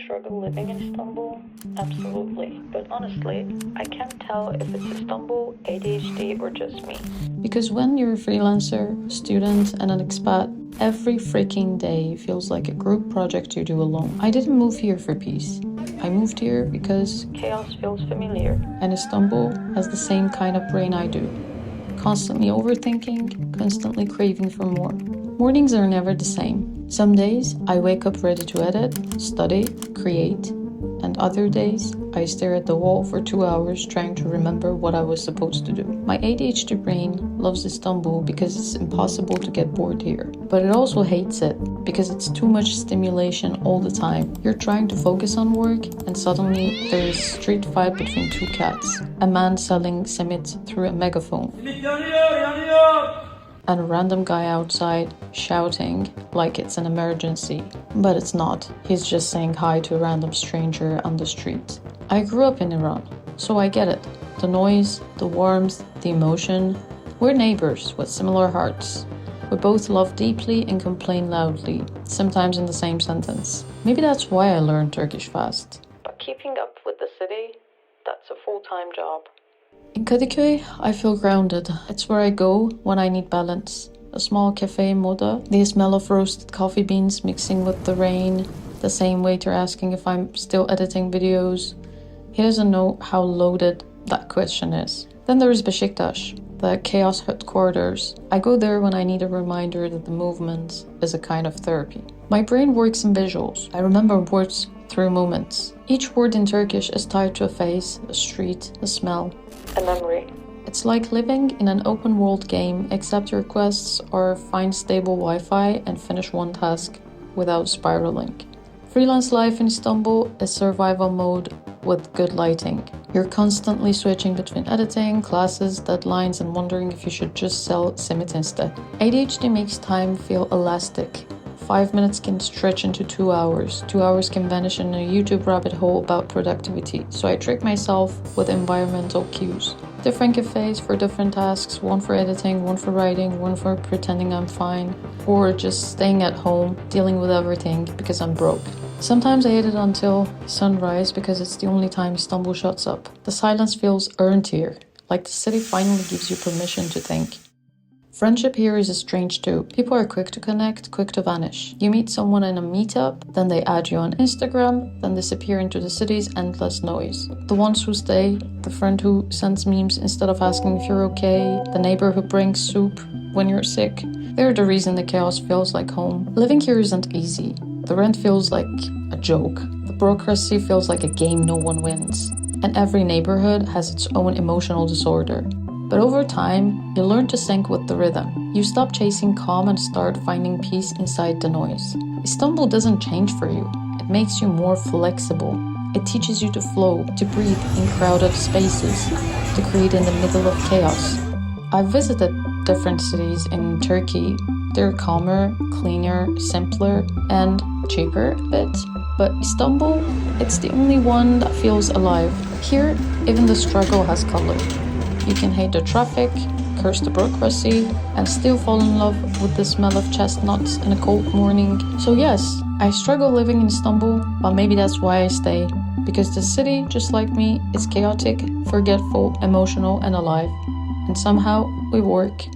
struggle living in Istanbul? Absolutely. But honestly, I can't tell if it's Istanbul, ADHD, or just me. Because when you're a freelancer, student, and an expat, every freaking day feels like a group project you do alone. I didn't move here for peace. I moved here because Chaos feels familiar. and Istanbul has the same kind of brain I do. Constantly overthinking, constantly craving for more. Mornings are never the same. Some days I wake up ready to edit, study, create, and other days I stare at the wall for 2 hours trying to remember what I was supposed to do. My ADHD brain loves Istanbul because it's impossible to get bored here. But it also hates it because it's too much stimulation all the time. You're trying to focus on work and suddenly there is a street fight between two cats, a man selling simit through a megaphone, and a random guy outside shouting like it's an emergency. But it's not. He's just saying hi to a random stranger on the street. I grew up in Iran, so I get it. The noise, the warmth, the emotion. We're neighbors with similar hearts. We both love deeply and complain loudly, sometimes in the same sentence. Maybe that's why I learned Turkish fast. But keeping up with the city, that's a full-time job. In Kadıköy, I feel grounded. It's where I go when I need balance. A small cafe in Moda, the smell of roasted coffee beans mixing with the rain, the same waiter asking if I'm still editing videos. He doesn't know how loaded that question is. Then there is Beşiktaş, the chaos headquarters. I go there when I need a reminder that the movement is a kind of therapy. My brain works in visuals. I remember words through moments. Each word in Turkish is tied to a face, a street, a smell, a memory. It's like living in an open world game, except your quests are find stable Wi-Fi and finish one task without spiraling. Freelance life in Istanbul is survival mode with good lighting. You're constantly switching between editing, classes, deadlines, and wondering if you should just sell simit instead. ADHD makes time feel elastic. 5 minutes can stretch into 2 hours. 2 hours can vanish in a YouTube rabbit hole about productivity. So I trick myself with environmental cues. Different cafes for different tasks, one for editing, one for writing, one for pretending I'm fine, or just staying at home, dealing with everything because I'm broke. Sometimes I edit until sunrise because it's the only time Istanbul shuts up. The silence feels earned here, like the city finally gives you permission to think. Friendship here is strange too. People are quick to connect, quick to vanish. You meet someone in a meetup, then they add you on Instagram, then disappear into the city's endless noise. The ones who stay, the friend who sends memes instead of asking if you're okay, the neighbor who brings soup when you're sick. They're the reason the chaos feels like home. Living here isn't easy. The rent feels like a joke. The bureaucracy feels like a game no one wins. And every neighborhood has its own emotional disorder. But over time, you learn to sync with the rhythm. You stop chasing calm and start finding peace inside the noise. Istanbul doesn't change for you. It makes you more flexible. It teaches you to flow, to breathe in crowded spaces, to create in the middle of chaos. I've visited different cities in Turkey. They're calmer, cleaner, simpler, and cheaper a bit. But Istanbul, it's the only one that feels alive. Here, even the struggle has color. You can hate the traffic, curse the bureaucracy, and still fall in love with the smell of chestnuts in a cold morning. So yes, I struggle living in Istanbul, but maybe that's why I stay. Because the city, just like me, is chaotic, forgetful, emotional, and alive. And somehow, we work.